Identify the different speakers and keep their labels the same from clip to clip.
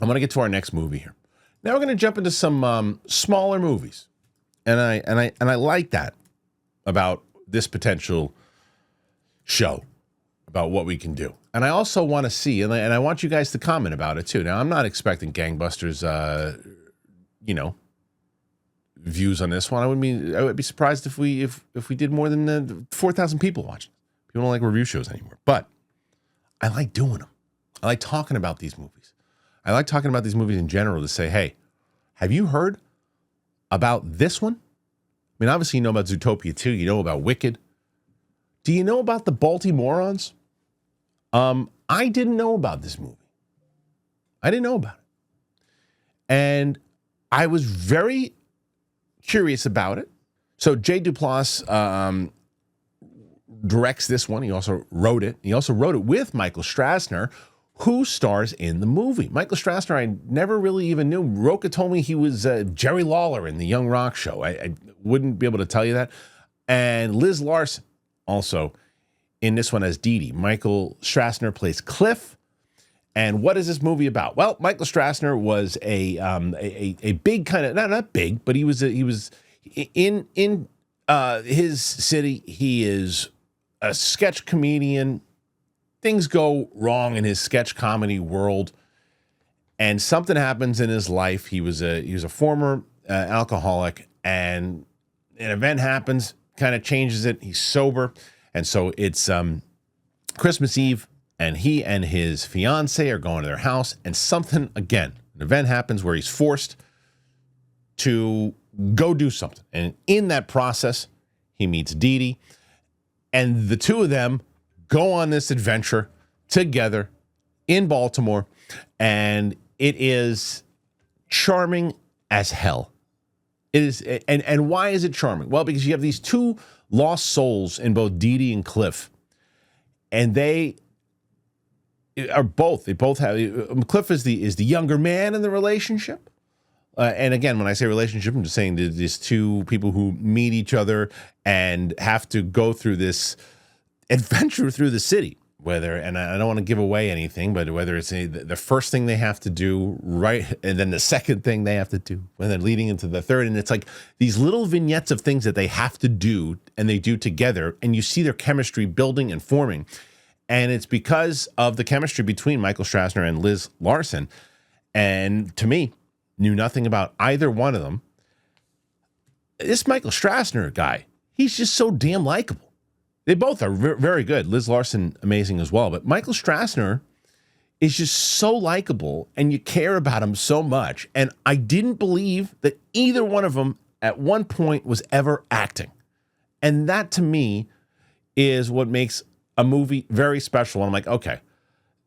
Speaker 1: I'm going to get to our next movie here. Now we're going to jump into some smaller movies, and I like that about this potential show, about what we can do. And I also want to see, and I want you guys to comment about it too. Now I'm not expecting gangbusters, views on this one. I would be surprised if we did more than 4,000 people watching. People don't like review shows anymore, but I like doing them. I like talking about these movies. I like talking about these movies in general to say, hey, have you heard about this one? I mean, obviously you know about Zootopia 2. You know about Wicked. Do you know about the Baltimorons? I didn't know about this movie. I didn't know about it. And I was very curious about it. So Jay Duplass directs this one. He also wrote it. He also wrote it with Michael Strassner, who stars in the movie. Michael Strassner, I never really even knew. Roca told me he was Jerry Lawler in the Young Rock Show. I wouldn't be able to tell you that. And Liz Larsen also in this one as Dee Dee. Michael Strassner plays Cliff. And what is this movie about? Well, Michael Strassner was a big kind of, not big, but he was in his city. He is a sketch comedian. Things go wrong in his sketch comedy world, and something happens in his life. He was a former alcoholic, and an event happens, kind of changes it. He's sober, and so it's Christmas Eve, and he and his fiance are going to their house, and something, again, an event happens where he's forced to go do something. And in that process, he meets Dee Dee, and the two of them go on this adventure together in Baltimore, and it is charming as hell. It is, and why is it charming? Well, because you have these two lost souls in both Dee Dee and Cliff, and they both have, Cliff is the younger man in the relationship. And again, when I say relationship, I'm just saying these two people who meet each other and have to go through this adventure through the city. Whether, and I don't want to give away anything, but whether it's the first thing they have to do, right, and then the second thing they have to do, and then leading into the third, and it's like these little vignettes of things that they have to do, and they do together, and you see their chemistry building and forming. And it's because of the chemistry between Michael Strassner and Liz Larsen. And to me, knew nothing about either one of them. This Michael Strassner guy, he's just so damn likable. They both are very good. Liz Larsen, amazing as well. But Michael Strassner is just so likable, and you care about him so much. And I didn't believe that either one of them at one point was ever acting. And that, to me, is what makes a movie very special. And I'm like, okay,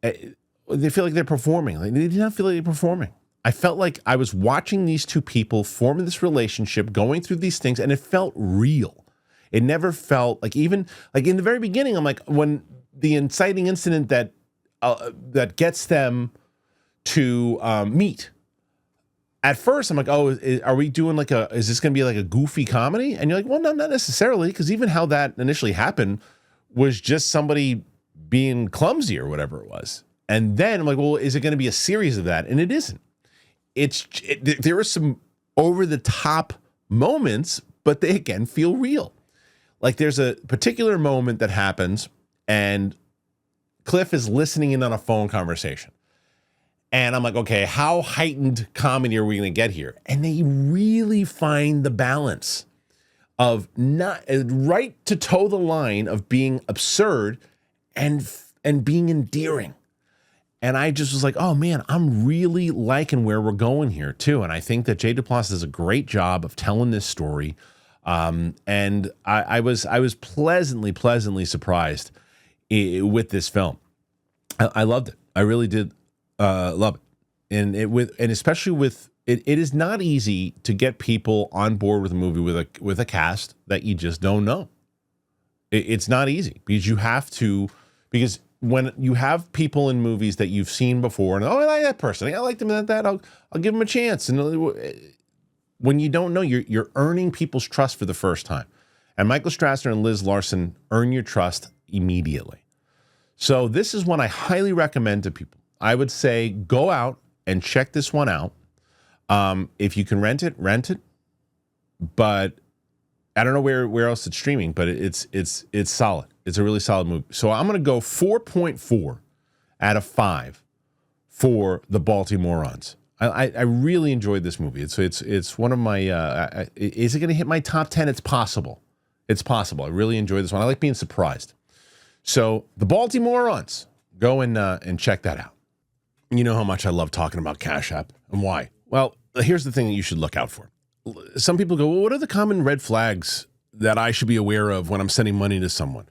Speaker 1: they feel like they're performing. They did not feel like they're performing. I felt like I was watching these two people form this relationship, going through these things, and it felt real. It never felt like, even like in the very beginning, I'm like, when the inciting incident that gets them to meet. At first, I'm like, oh, are we doing is this going to be like a goofy comedy? And you're like, well, no, not necessarily, because even how that initially happened was just somebody being clumsy or whatever it was. And then I'm like, well, is it going to be a series of that? And it isn't. There are some over-the-top moments, but they, again, feel real. Like there's a particular moment that happens, and Cliff is listening in on a phone conversation. And I'm like, okay, how heightened comedy are we going to get here? And they really find the balance of not right to toe the line of being absurd and being endearing. And I just was like, oh man, I'm really liking where we're going here too. And I think that Jay Duplass does a great job of telling this story. And I was pleasantly surprised with this film. I loved it. I really did love it. And especially with it is not easy to get people on board with a movie with a cast that you just don't know. It's not easy because when you have people in movies that you've seen before, and I like that person, I like them at that, I'll give them a chance. And when you don't know, you're earning people's trust for the first time. And Michael Strassner and Liz Larsen earn your trust immediately. So this is one I highly recommend to people. I would say go out and check this one out. If you can rent it, rent it. But I don't know where else it's streaming, but it's solid. It's a really solid movie. So I'm going to go 4.4 out of 5 for the Baltimorons. I really enjoyed this movie. It's one of my. Is it going to hit my top 10? It's possible. It's possible. I really enjoyed this one. I like being surprised. So the Baltimorons, go and check that out. You know how much I love talking about Cash App and why. Well, here's the thing that you should look out for. Some people go, well, what are the common red flags that I should be aware of when I'm sending money to someone?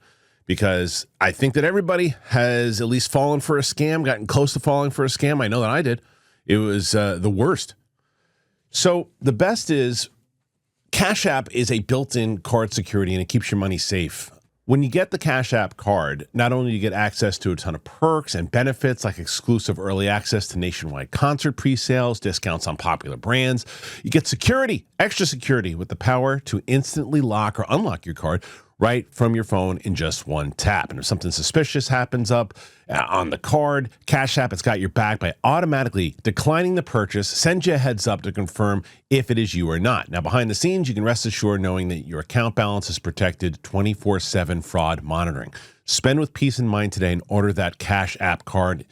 Speaker 1: Because I think that everybody has at least fallen for a scam, gotten close to falling for a scam. I know that I did. It was the worst. So the best is Cash App is a built-in card security, and it keeps your money safe. When you get the Cash App card, not only do you get access to a ton of perks and benefits like exclusive early access to nationwide concert pre-sales, discounts on popular brands, you get security, extra security with the power to instantly lock or unlock your card right from your phone in just one tap. And if something suspicious happens up on the card, Cash App has got your back by automatically declining the purchase, send you a heads up to confirm if it is you or not. Now, behind the scenes, you can rest assured knowing that your account balance is protected 24/7 fraud monitoring. Spend with peace in mind today and order that Cash App card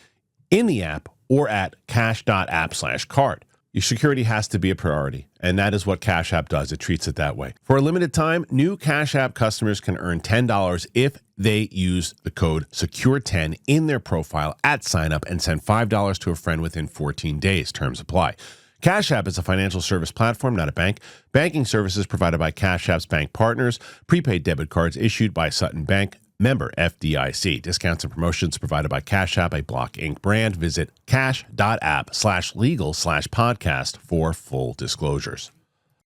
Speaker 1: in the app or at cash.app/card. Your security has to be a priority, and that is what Cash App does. It treats it that way. For a limited time, new Cash App customers can earn $10 if they use the code SECURE10 in their profile at sign-up and send $5 to a friend within 14 days. Terms apply. Cash App is a financial service platform, not a bank. Banking services provided by Cash App's bank partners. Prepaid debit cards issued by Sutton Bank. Member FDIC. Discounts and promotions provided by Cash App, a Block Inc. brand. Visit cash.app/legal/podcast for full disclosures.